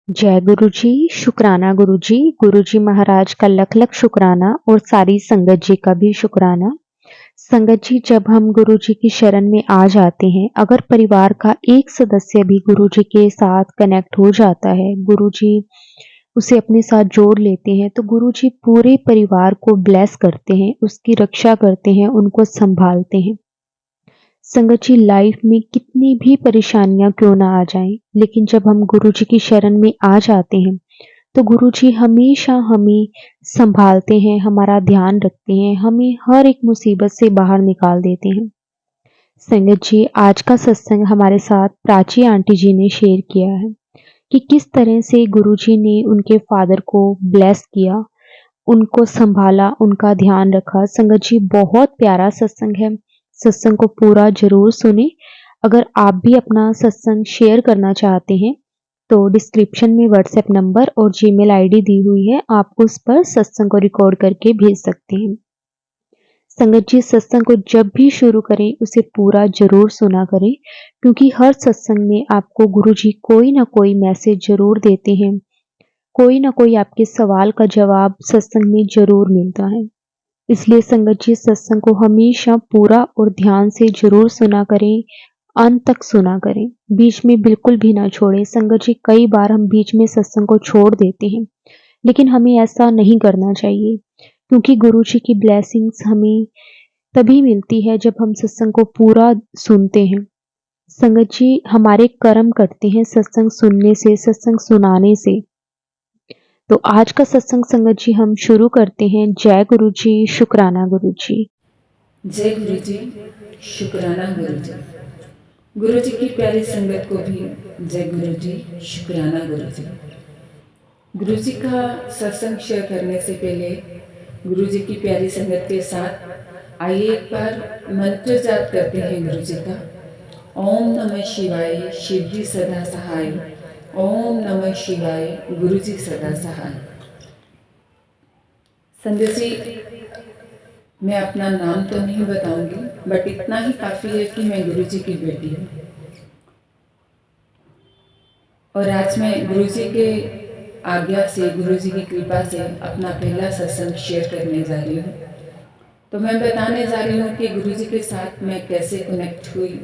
जय गुरु जी, शुक्राना गुरु जी। गुरु जी महाराज का लख लख शुक्राना और सारी संगत जी का भी शुक्राना। संगत जी, जब हम गुरु जी की शरण में आ जाते हैं, अगर परिवार का एक सदस्य भी गुरु जी के साथ कनेक्ट हो जाता है, गुरु जी उसे अपने साथ जोड़ लेते हैं, तो गुरु जी पूरे परिवार को ब्लेस करते हैं, उसकी रक्षा करते हैं, उनको संभालते हैं। संगत जी, लाइफ में कितनी भी परेशानियां क्यों ना आ जाएं, लेकिन जब हम गुरु जी की शरण में आ जाते हैं तो गुरु जी हमेशा हमें संभालते हैं, हमारा ध्यान रखते हैं, हमें हर एक मुसीबत से बाहर निकाल देते हैं। संगत जी, आज का सत्संग हमारे साथ प्राची आंटी जी ने शेयर किया है कि किस तरह से गुरु जी ने उनके फादर को ब्लेस किया, उनको संभाला, उनका ध्यान रखा। संगत जी, बहुत प्यारा सत्संग है। सत्संग को पूरा जरूर सुने। अगर आप भी अपना सत्संग शेयर करना चाहते हैं तो डिस्क्रिप्शन में व्हाट्सएप नंबर और जीमेल आईडी दी हुई है, आप उस पर सत्संग को रिकॉर्ड करके भेज सकते हैं। संगत जी, सत्संग को जब भी शुरू करें उसे पूरा जरूर सुना करें, क्योंकि हर सत्संग में आपको गुरु जी कोई ना कोई मैसेज जरूर देते हैं, कोई ना कोई आपके सवाल का जवाब सत्संग में जरूर मिलता है। इसलिए संगत जी, सत्संग को हमेशा पूरा और ध्यान से जरूर सुना करें, अंत तक सुना करें, बीच में बिल्कुल भी ना छोड़ें। संगत जी, कई बार हम बीच में सत्संग को छोड़ देते हैं, लेकिन हमें ऐसा नहीं करना चाहिए, क्योंकि गुरु जी की ब्लेसिंग्स हमें तभी मिलती है जब हम सत्संग को पूरा सुनते हैं। संगत जी, हमारे कर्म करते हैं सत्संग सुनने से, सत्संग सुनाने से। तो आज का सत्संग संगत जी हम शुरू करते हैं। जय गुरु जी, शुक्राना गुरु जी। जय गुरु जी, शुक्राना गुरु जी। गुरु जी की प्यारी संगत को भी जय गुरु जी, शुक्राना गुरु जी। गुरु जी का सत्संग शेयर करने से पहले गुरु जी की प्यारी संगत के साथ आइए एक बार मंत्र जाप करते हैं गुरु जी का। ओम नमः शिवाय, शिव जी सदा सहाय। ओम नमः शिवाय, गुरु जी सदा सहाय। संगत जी, मैं अपना नाम तो नहीं बताऊंगी, बट इतना ही काफी है कि मैं गुरु जी की बेटी हूँ और आज मैं गुरु जी के आज्ञा से, गुरु जी की कृपा से अपना पहला सत्संग शेयर करने जा रही हूँ। तो मैं बताने जा रही हूँ कि गुरु जी के साथ मैं कैसे कनेक्ट हुई,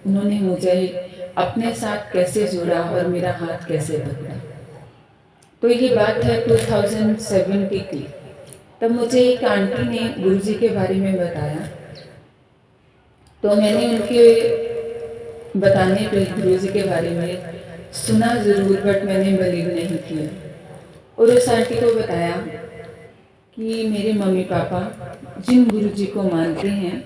उन्होंने मुझे अपने साथ कैसे जोड़ा और मेरा हाथ कैसे पकड़ा। तो ये बात है 2070 की। तब मुझे एक आंटी ने गुरु जी के बारे में बताया, तो मैंने उनके बताने पे गुरु जी के बारे में सुना जरूर, बट मैंने बिलीव नहीं किया। और उस आंटी को बताया कि मेरे मम्मी पापा जिन गुरु जी को मानते हैं,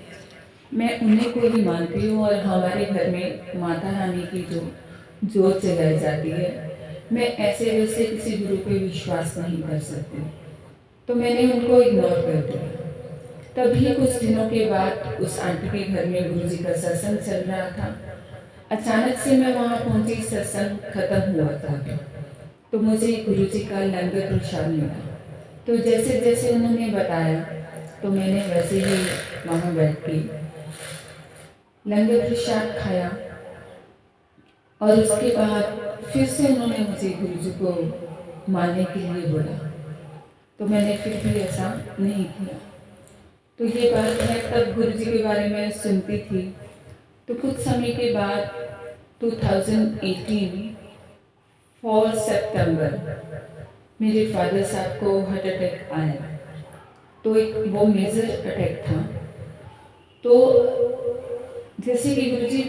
मैं उन्हीं को ही मानती हूँ और हमारे घर में माता रानी की जो जोत जलाई जाती है, मैं ऐसे वैसे किसी गुरु पे विश्वास नहीं कर सकती। तो मैंने उनको इग्नोर कर दिया। तभी कुछ दिनों के बाद उस आंटी के घर में गुरु जी का सत्संग चल रहा था। अचानक से मैं वहाँ पहुँची, सत्संग खत्म हुआ था, तो मुझे गुरु जी का लंगर प्रसाद मिला। तो जैसे जैसे उन्होंने बताया, तो मैंने वैसे ही वहाँ बैठ के लंगर प्रसाद खाया और उसके बाद फिर से उन्होंने मुझे गुरु जी को मानने के लिए बोला, तो मैंने फिर भी ऐसा नहीं किया। तो ये बात मैं तब गुरु जी के बारे में सुनती थी। तो कुछ समय के बाद 2018 4 सितंबर मेरे फादर साहब को हार्ट अटैक आया। तो एक वो मेजर अटैक था। तो जैसे कि गुरु जी,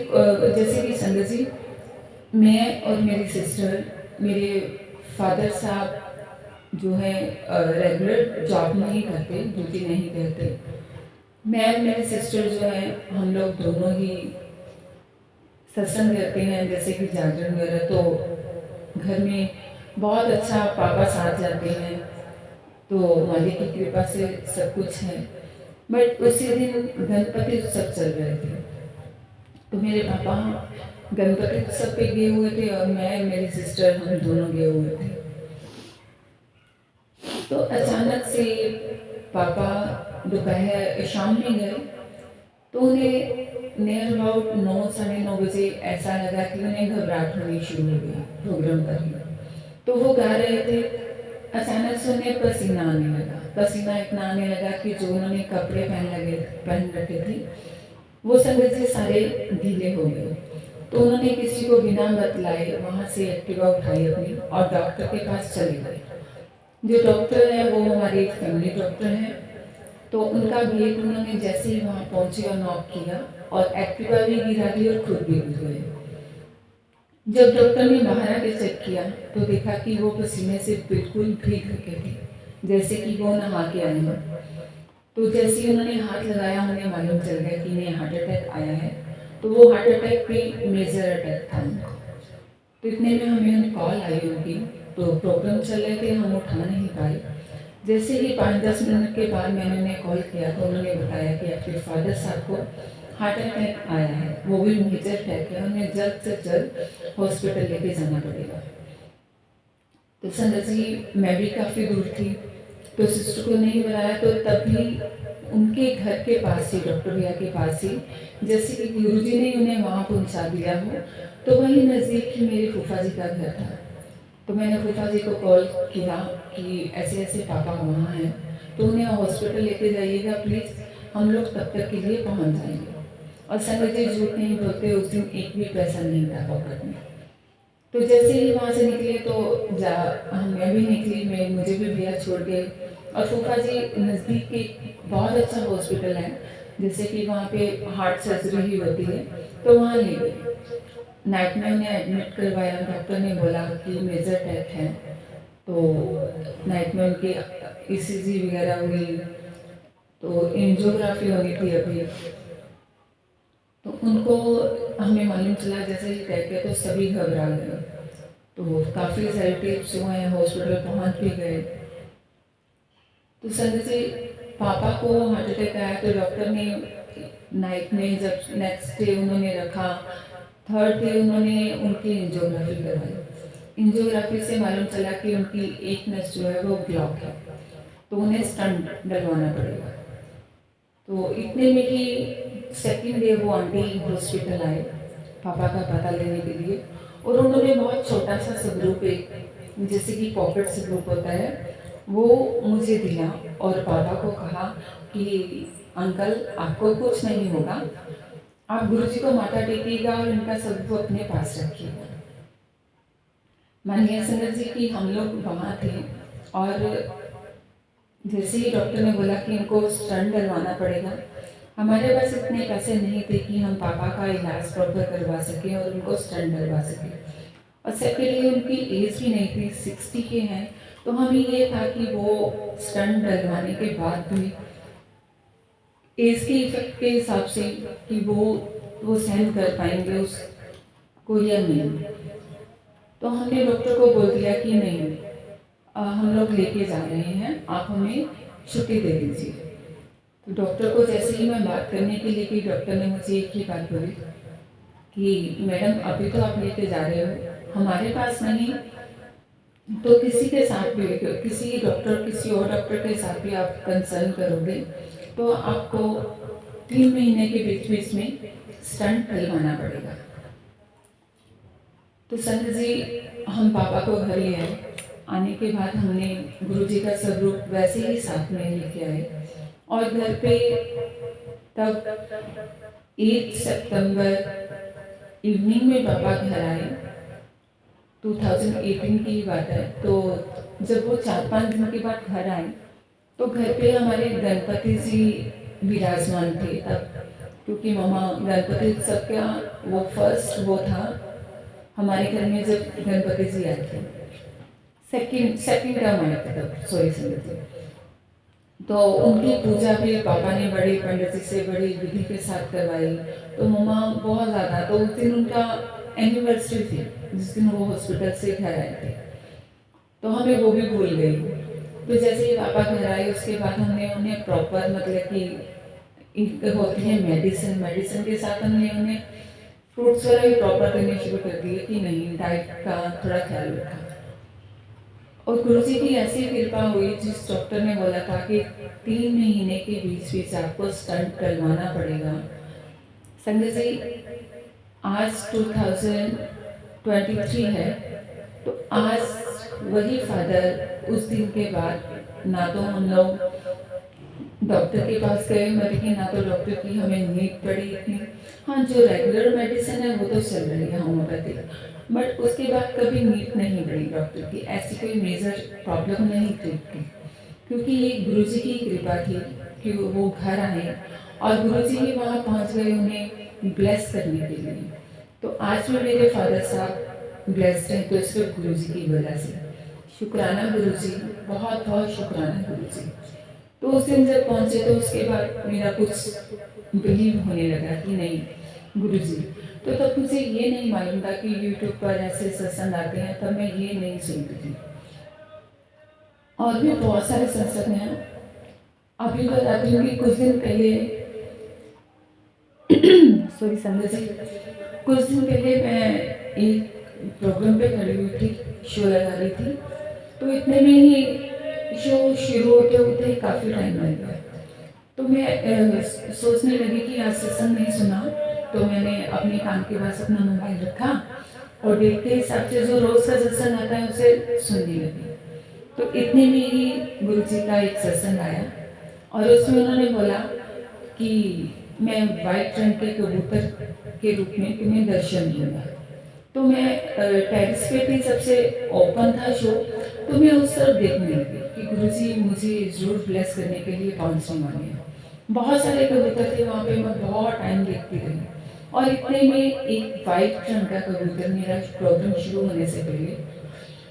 जैसे कि संगत जी, मैं और मेरी सिस्टर, मेरे फादर साहब जो है रेगुलर जॉब नहीं करते, ड्यूटी नहीं करते। मैं और मेरी सिस्टर जो है, हम लोग दोनों ही सत्संग करते हैं, जैसे कि जागरण वगैरह। तो घर में बहुत अच्छा पापा साथ जाते हैं, तो मालिक की कृपा से सब कुछ है। बट उसी दिन गणपति उत्सव चल रहे थे, तो मेरे पापा गणपति उत्सव पे गए हुए थे और मैं मेरी सिस्टर हम दोनों गए हुए थे। तो अचानक से पापा दोपहर शाम में गए, तो उन्हें नियर अबाउट 9 साढ़े 9 बजे ऐसा लगा कि उन्हें घबराहट होनी शुरू हो गई प्रोग्राम करने। तो वो गा रहे थे, अचानक से उन्हें पसीना आने लगा। पसीना इतना आने लगा कि जो उन्होंने कपड़े पहन रखे थे वो संगत जी सारे गीले हो गए। तो उन्होंने किसी को बिना बतलाए वहाँ से एक्टिवा उठाई अपनी और डॉक्टर के पास चले गए। जो डॉक्टर है वो हमारे फैमिली डॉक्टर हैं। तो उनका गेट उन्होंने जैसे ही वहाँ पहुँचे और नॉक किया और एक्टिवा भी गिरा दी और खुद भी गिर गए। जब डॉक्टर ने बाहर आके चेक किया तो देखा कि वो पसीने से बिल्कुल भीग चुके थे, जैसे कि वो नहा के आए हैं। तो जैसे ही उन्होंने हाथ लगाया उन्हें मालूम चल गया कि इन्हें हार्ट अटैक आया है। तो वो हार्ट अटैक भी मेजर अटैक था उनको। तो इतने में हमें कॉल आई उनकी, तो प्रोग्राम चल रहे थे, हम उठा नहीं पाए। जैसे ही 5-10 मिनट के बाद मैंने उन्हें कॉल किया तो उन्होंने बताया कि आपके फादर साहब को हार्ट अटैक आया है, वो भी मेजर अटैक है, उन्हें जल्द से जल्द हॉस्पिटल लेके जाना पड़ेगा। तो संगत जी मैं भी काफ़ी दूर थी, तो सिस्टर को नहीं बुलाया। तो तभी उनके घर के पास ही, डॉक्टर भैया के पास ही, जैसे कि गुरुजी ने उन्हें वहाँ पहुँचा दिया हो, तो वहीं नज़दीक ही मेरे फूफा जी का घर था। तो मैंने फूफा जी को कॉल किया कि ऐसे ऐसे पापा वहाँ हैं, तो उन्हें हॉस्पिटल लेके जाइएगा प्लीज़, हम लोग तब तक के लिए पहुँच जाएंगे। और संगत जी झूठ नहीं बोलते, उस दिन एक भी पैसा नहीं था पॉकेट में। तो जैसे ही वहाँ से निकले तो मैं भी निकली, मुझे भी भैया छोड़ गए। और फूफा जी नज़दीक के बहुत अच्छा हॉस्पिटल है, जैसे कि वहाँ पे हार्ट सर्जरी ही होती है, तो वहाँ ले गए। नाइट में उन्हें एडमिट करवाया, डॉक्टर ने बोला कि मेजर अटैक है। तो नाइट में उनकी ईसीजी वगैरह हुई, तो एंजियोग्राफी होनी थी अभी। तो उनको हमें मालूम चला जैसे ही अटैक है तो सभी घबरा गए। तो काफ़ी रिलेटिव्स जो हैं हॉस्पिटल पहुँच भी गए। तो संजय जी पापा को हार्ट अटैक आया तो डॉक्टर ने नाइट में, जब नेक्स्ट डे उन्होंने रखा, थर्ड डे उन्होंने उनकी एंजियोग्राफी करवाई। एंजियोग्राफी से मालूम चला कि उनकी एक नस जो है वो ब्लॉक है, तो उन्हें स्टंट डलवाना पड़ेगा। तो इतने में ही सेकेंड डे वो आंटी हॉस्पिटल आए पापा का पता लेने के लिए, और उन्होंने बहुत छोटा सा सबग्रुप, एक जैसे कि पॉकेट सबग्रुप होता है, वो मुझे दिया और पापा को कहा कि अंकल आपको कुछ नहीं होगा, आप गुरुजी को माथा टेकिएगा और इनका सबग्रुप अपने पास रखिएगा। मानिए संगत जी कि हम लोग वहाँ थे और जैसे ही डॉक्टर ने बोला कि इनको स्टंट डलवाना पड़ेगा, हमारे पास इतने पैसे नहीं थे कि हम पापा का इलाज प्रॉपर करवा सकें और उनको स्टंट डलवा सकें। और सेकेंडली उनकी एज भी नहीं थी, 60 के हैं, तो हमें ये था कि वो स्टंट डलवाने के बाद भी एज के इफेक्ट के हिसाब से कि वो सहन कर पाएंगे उसको या नहीं। तो हमने डॉक्टर को बोल दिया कि नहीं, हम लोग लेके जा रहे हैं, आप हमें छुट्टी दे दीजिए। तो डॉक्टर को जैसे ही मैं बात करने के लिए कि डॉक्टर ने मुझे एक ही बात बोली कि मैडम अभी तो आप लेके जा रहे हो, हमारे पास नहीं तो किसी के साथ भी, किसी डॉक्टर, किसी और डॉक्टर के साथ भी आप कंसर्न करोगे तो आपको 3 महीने के बीच बीच में स्टंट डलवाना पड़ेगा। तो संत जी हम पापा को घर ले आए। आने के बाद हमने गुरुजी का स्वरूप वैसे ही साथ में लेके आए और घर पे तब 8 सितंबर इवनिंग में पापा घर आए। 2018 की बात है। तो जब वो 4-5 दिन के बाद घर आए तो घर पे हमारे गणपति जी विराजमान थे तब, क्योंकि मामा गणपति उत्सव का वो फर्स्ट वो था हमारे घर में जब गणपति जी आए थे, सेकंड टर्म आए थे तब, सॉरी संगत। तो उनकी पूजा भी पापा ने बड़े पंडित जी से बड़ी विधि के साथ करवाई। तो मम्मा बहुत ज़्यादा, तो उस दिन उनका एनिवर्सरी थी जिस दिन वो हॉस्पिटल से घर आए थे, तो हमें वो भी भूल गई। तो जैसे ही पापा घर आए उसके बाद हमने उन्हें प्रॉपर, मतलब कि होती है मेडिसिन के साथ हमने उन्हें फ्रूट्स वगैरह भी प्रॉपर देने शुरू कर दिए कि नहीं, डाइट का थोड़ा ख्याल रखा। और गुरुजी की ऐसी कृपा हुई, जिस डॉक्टर ने बोला था कि 3 महीने के बीच बीच आपको स्टंट करवाना पड़ेगा। संगत जी आज 2023 है, तो आज वही फादर उस दिन के बाद ना तो हम लोग डॉक्टर के पास गए, मतलब कि ना तो डॉक्टर की हमें नीड पड़ी इतनी। हाँ, जो रेगुलर मेडिसिन है वो तो चल रही है होम्योपैथिक, बट उसके बाद कभी नीड नहीं पड़ी डॉक्टर की, ऐसी कोई मेजर प्रॉब्लम नहीं थी उसकी, क्योंकि ये गुरु जी की कृपा थी कि वो घर आए और गुरु जी ही वहाँ पहुँच गए उन्हें ब्लेस करने के लिए। तो आज भी मेरे फादर साहब ब्लेस्ड हैं, तो सिर्फ गुरु जी की वजह से। शुक्राना गुरु जी, बहुत बहुत शुक्राना गुरु जी। तो उस दिन जब पहुँचे तो उसके बाद मेरा कुछ बिलीव होने लगा कि नहीं गुरु जी। तो तब मुझे ये नहीं मालूम था कि यूट्यूब पर ऐसे सत्संग आते हैं, तब मैं ये नहीं सुनती थी। और भी बहुत सारे सत्संग हैं। अभी बताती हूँ कि कुछ दिन पहले सॉरी संगत जी, कुछ दिन पहले मैं एक प्रोग्राम पे खड़ी हुई थी, शो लगा रही थी, तो इतने में ही शो शुरू होते होते काफ़ी टाइम लग गया। तो मैं सोचने लगी कि आज सत्संग नहीं सुना, तो मैंने अपने कान के पास अपना मोबाइल रखा और देखते हिसाब से जो रोज़ का सत्संग आता है उसे सुनने लगी। तो इतने में ही गुरु जी का एक सत्संग आया और उसमें उन्होंने बोला कि मैं वाइट रंग के कबूतर के रूप में तुम्हें दर्शन दूंगा। तो मैं टेरिस पे थी, सबसे ओपन था शो, तो मैं उस तरफ देखने लगी कि गुरुजी मुझे ज़रूर ब्लेस करने के लिए पहुँचने वाले हैं। बहुत सारे कबूतर थे वहाँ पे, मैं बहुत टाइम देखती रही और इतने में एक वाइट रंग का कबूतर, मेरा प्रोग्राम शुरू होने से पहले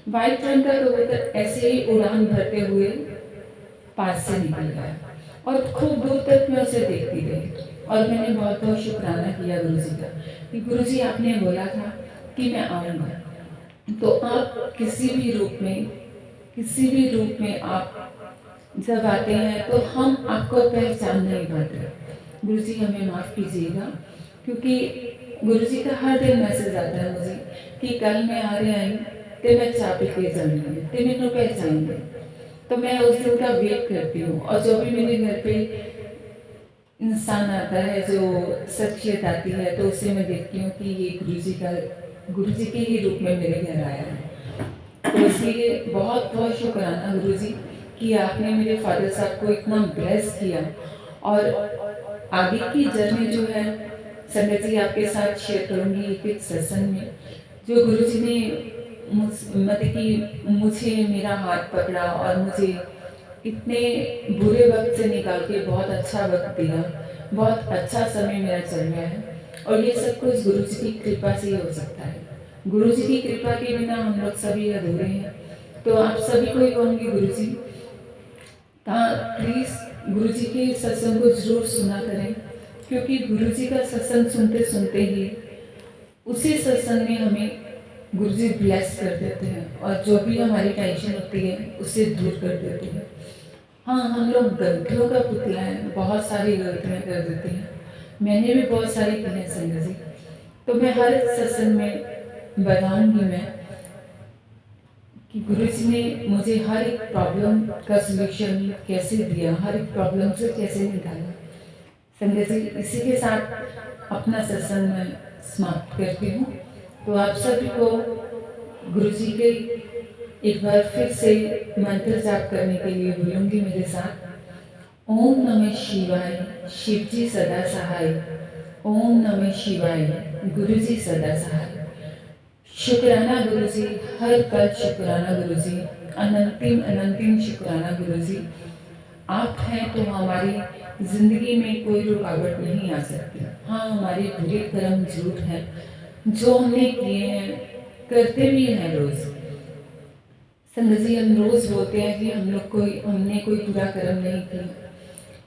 वाइट रंग का कबूतर ऐसे ही उड़ान भरते हुए पास से निकल गया और खूब दूर तक मैं उसे देखती रही और मैंने बहुत बहुत शुक्राना किया गुरु जी का कि गुरु जी आपने बोला था कि मैं आऊँगा, तो आप किसी भी रूप में आप जब आते हैं तो हम आपको पहचान नहीं पाते। गुरु जी हमें माफ़ कीजिएगा, क्योंकि गुरु जी का हर दिन मैसेज आता है मुझे कि कल मैं आ रहा हूँ तो मैं चाह पी के जाऊँगी, तो मैंने पहचानेंगे। तो मैं उस दिन का वेट करती हूँ और जो भी मेरे घर पे इंसान आता है, जो शख्सियत आती है, तो उसे मैं देखती हूँ कि ये गुरु जी के ही रूप में मेरे घर आया है। तो इसलिए बहुत बहुत शुक्राना गुरु जी कि आपने मेरे फादर साहब को इतना ब्लेस किया। और आगे की जर्नी जो है संगत जी आपके साथ शेयर करूँगी एक सत्संग में, जो गुरु जी ने मतलब कि मुझे मेरा हाथ पकड़ा और मुझे इतने बुरे वक्त से निकाल के बहुत अच्छा वक्त दिया, बहुत अच्छा समय मेरा चल गया है और ये सब कुछ गुरु जी की कृपा से ही हो सकता है। गुरु जी की कृपा के बिना हम लोग सभी अधूरे हैं। तो आप सभी को ही कहूँगी गुरु जी प्लीज़ गुरु जी के सत्संग को जरूर सुना करें, क्योंकि गुरु जी का सत्संग सुनते सुनते ही उसी सत्संग में हमें गुरुजी ब्लेस कर देते हैं और जो भी हमारी टेंशन होती है उसे दूर कर देते हैं। हाँ, हम लोग गलतियों का पुतला है, बहुत सारी गलतियाँ कर देते हैं, मैंने भी बहुत सारी की हैं संगत जी। तो मैं हर सत्संग में बताऊंगी मैं कि गुरु जी ने मुझे हर एक प्रॉब्लम का सलूशन कैसे दिया, हर एक प्रॉब्लम से कैसे निकाला। संगत जी, इसी के साथ अपना सत्संग मैं समाप्त करती हूँ। तो आप सभी को गुरु जी के एक बार फिर से मंत्र जाप करने के लिए बोलूँगी मेरे साथ। ओम नमः शिवाय, शिव जी सदा सहाय। ओम नमः शिवाय, गुरु जी सदा सहाय। शुक्राना गुरु जी, हर पल शुक्राना गुरु जी, अनंतिम शुक्राना गुरु जी। आप हैं तो हमारी जिंदगी में कोई रुकावट नहीं आ सकती। हाँ, हमारे बुरे कर्म जरूर हैं जो हमने किए हैं, करते भी हैं रोज। संगत जी, हम रोज बोलते हैं कि हमने कोई बुरा कर्म नहीं किया।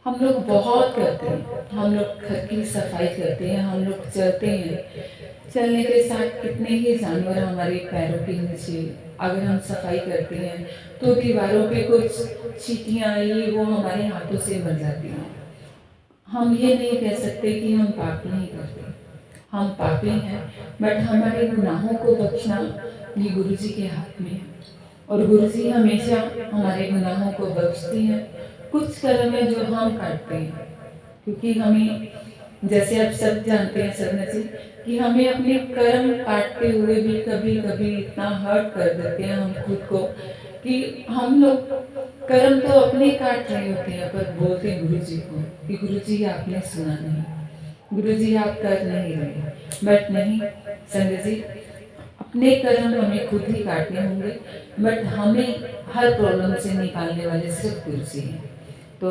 हम लोग बहुत करते हैं, हम लोग घर की सफाई करते हैं, हम लोग चलते हैं, चलने के साथ कितने ही जानवर हमारे पैरों के नीचे, अगर हम सफाई करते हैं तो दीवारों पे कुछ चींटियाँ ये वो हमारे हाथों से मर जाती हैं। हम ये नहीं कह सकते कि हम पाप नहीं करते, हम पापी हैं, बट हमारे गुनाहों को बख्शना ये गुरु जी के हाथ में है और गुरु जी हमेशा हमारे गुनाहों को बख्शते हैं। कुछ कर्म है जो हम करते हैं, क्योंकि हमें जैसे आप सब जानते हैं सरना जी कि हमें अपने कर्म काटते हुए भी कभी-कभी इतना हर्ट कर देते हैं हम खुद को कि हम लोग कर्म तो अपने काट रहे होते हैं पर बोलते हैं गुरुजी को कि गुरुजी आपने सुना नहीं, गुरुजी आप कर नहीं रहे। बट नहीं संगत जी, अपने कर्म हमें खुद ही काटने होंगे, बट हमें हर प्रॉब्लम से निकालने वाले सिर्फ गुरुजी हैं। तो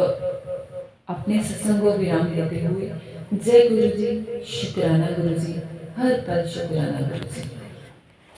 अपने सत्संग को विराम देते हुए जय गुरुजी, शुक्राना गुरुजी, हर पल शुक्राना गुरुजी।